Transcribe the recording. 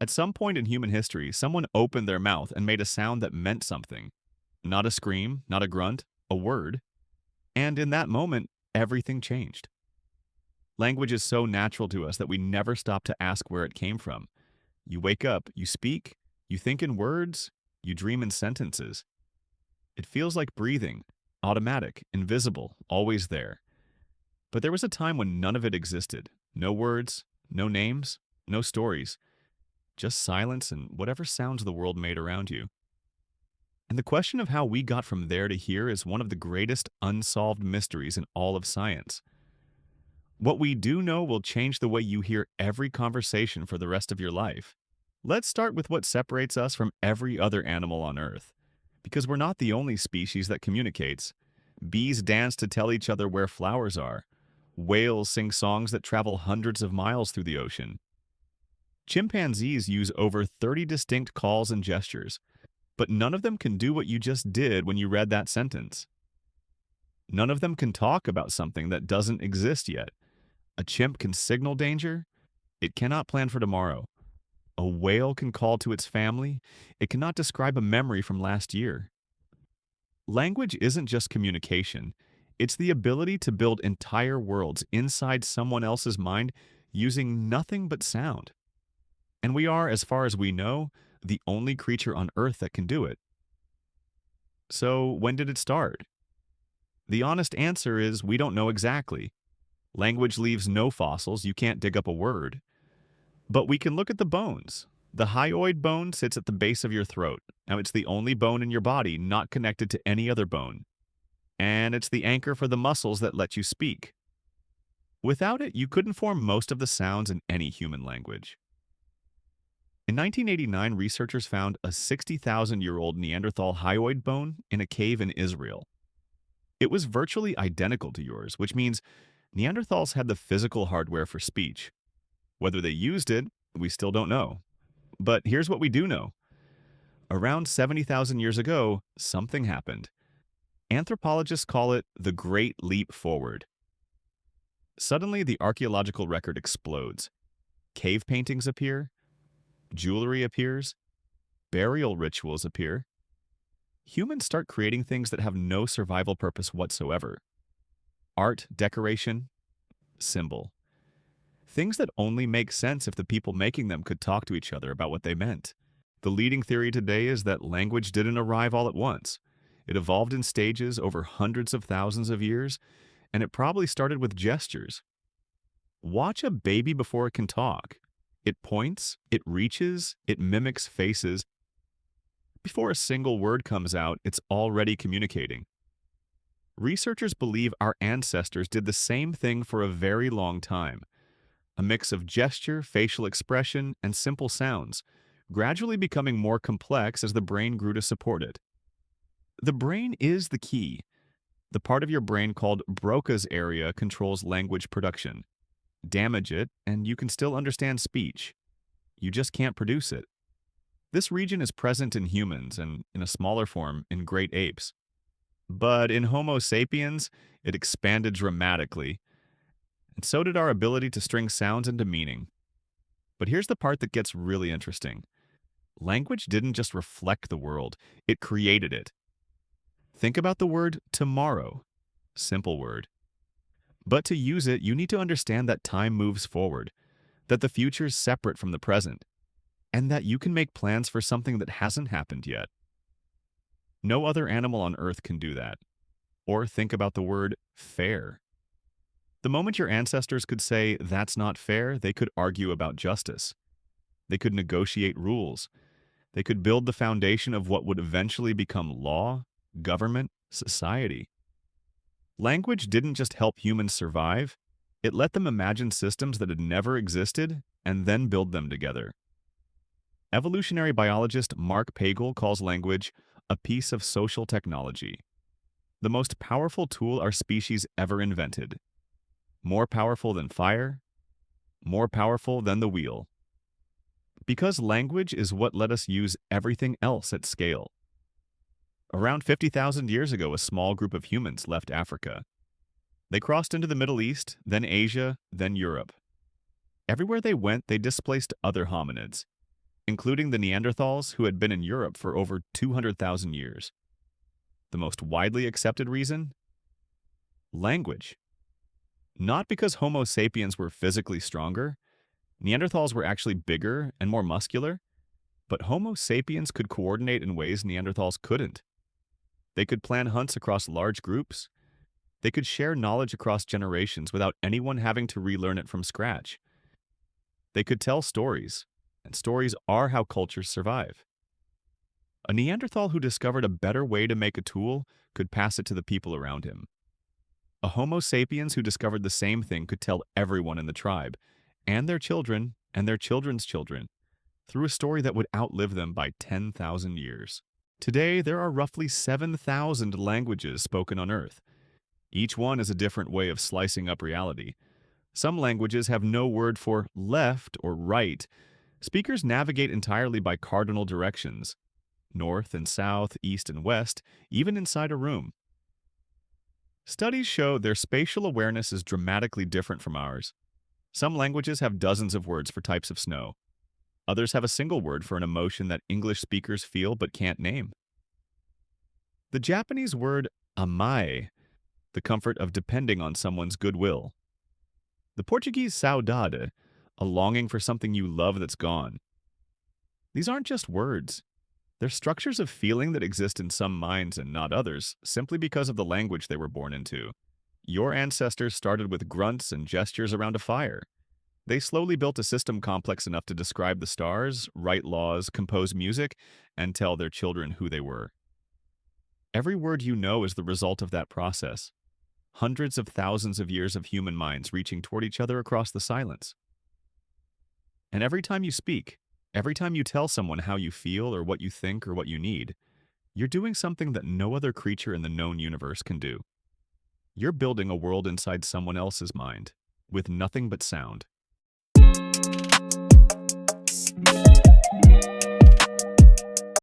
At some point in human history, someone opened their mouth and made a sound that meant something. Not a scream, not a grunt, a word. And in that moment, everything changed. Language is so natural to us that we never stop to ask where it came from. You wake up, you speak, you think in words, you dream in sentences. It feels like breathing, automatic, invisible, always there. But there was a time when none of it existed. No words, no names, no stories, just silence and whatever sounds the world made around you. And the question of how we got from there to here is one of the greatest unsolved mysteries in all of science. What we do know will change the way you hear every conversation for the rest of your life. Let's start with what separates us from every other animal on Earth. Because we're not the only species that communicates. Bees dance to tell each other where flowers are. Whales sing songs that travel hundreds of miles through the ocean. Chimpanzees use over 30 distinct calls and gestures, but none of them can do what you just did when you read that sentence. None of them can talk about something that doesn't exist yet. A chimp can signal danger. It cannot plan for tomorrow. A whale can call to its family. It cannot describe a memory from last year. Language isn't just communication. It's the ability to build entire worlds inside someone else's mind using nothing but sound. And we are, as far as we know, the only creature on Earth that can do it. So, when did it start? The honest answer is we don't know exactly. Language leaves no fossils, you can't dig up a word. But we can look at the bones. The hyoid bone sits at the base of your throat. Now, it's the only bone in your body not connected to any other bone. And it's the anchor for the muscles that let you speak. Without it, you couldn't form most of the sounds in any human language. In 1989, researchers found a 60,000-year-old Neanderthal hyoid bone in a cave in Israel. It was virtually identical to yours, which means Neanderthals had the physical hardware for speech. Whether they used it, we still don't know. But here's what we do know. Around 70,000 years ago, something happened. Anthropologists call it the Great Leap Forward. Suddenly, the archaeological record explodes. Cave paintings appear, jewelry appears, burial rituals appear. Humans start creating things that have no survival purpose whatsoever. Art, decoration, symbol. Things that only make sense if the people making them could talk to each other about what they meant. The leading theory today is that language didn't arrive all at once. It evolved in stages over hundreds of thousands of years, and it probably started with gestures. Watch a baby before it can talk. It points, it reaches, it mimics faces. Before a single word comes out, it's already communicating. Researchers believe our ancestors did the same thing for a very long time. A mix of gesture, facial expression, and simple sounds, gradually becoming more complex as the brain grew to support it. The brain is the key. The part of your brain called Broca's area controls language production. Damage it, and you can still understand speech. You just can't produce it. This region is present in humans and, in a smaller form, in great apes. But in Homo sapiens, it expanded dramatically, and so did our ability to string sounds into meaning. But here's the part that gets really interesting. Language didn't just reflect the world, it created it. Think about the word tomorrow. Simple word. But to use it, you need to understand that time moves forward, that the future is separate from the present, and that you can make plans for something that hasn't happened yet. No other animal on Earth can do that. Or think about the word fair. The moment your ancestors could say, that's not fair, they could argue about justice. They could negotiate rules. They could build the foundation of what would eventually become law, government, society. Language didn't just help humans survive, it let them imagine systems that had never existed and then build them together. Evolutionary biologist Mark Pagel calls language a piece of social technology, the most powerful tool our species ever invented. More powerful than fire, more powerful than the wheel. Because language is what let us use everything else at scale. Around 50,000 years ago, a small group of humans left Africa. They crossed into the Middle East, then Asia, then Europe. Everywhere they went, they displaced other hominids. including the Neanderthals who had been in Europe for over 200,000 years. The most widely accepted reason? Language. Not because Homo sapiens were physically stronger, Neanderthals were actually bigger and more muscular, but Homo sapiens could coordinate in ways Neanderthals couldn't. They could plan hunts across large groups. They could share knowledge across generations without anyone having to relearn it from scratch. They could tell stories, and stories are how cultures survive. A Neanderthal who discovered a better way to make a tool could pass it to the people around him. A Homo sapiens who discovered the same thing could tell everyone in the tribe, and their children, and their children's children, through a story that would outlive them by 10,000 years. Today, there are roughly 7,000 languages spoken on Earth. Each one is a different way of slicing up reality. Some languages have no word for left or right. Speakers navigate entirely by cardinal directions, north and south, east and west, even inside a room. Studies show their spatial awareness is dramatically different from ours. Some languages have dozens of words for types of snow. Others have a single word for an emotion that English speakers feel but can't name. The Japanese word amae, the comfort of depending on someone's goodwill. The Portuguese saudade, a longing for something you love that's gone. These aren't just words. They're structures of feeling that exist in some minds and not others, simply because of the language they were born into. Your ancestors started with grunts and gestures around a fire. They slowly built a system complex enough to describe the stars, write laws, compose music, and tell their children who they were. Every word you know is the result of that process. Hundreds of thousands of years of human minds reaching toward each other across the silence. And every time you speak, every time you tell someone how you feel or what you think or what you need, you're doing something that no other creature in the known universe can do. You're building a world inside someone else's mind, with nothing but sound.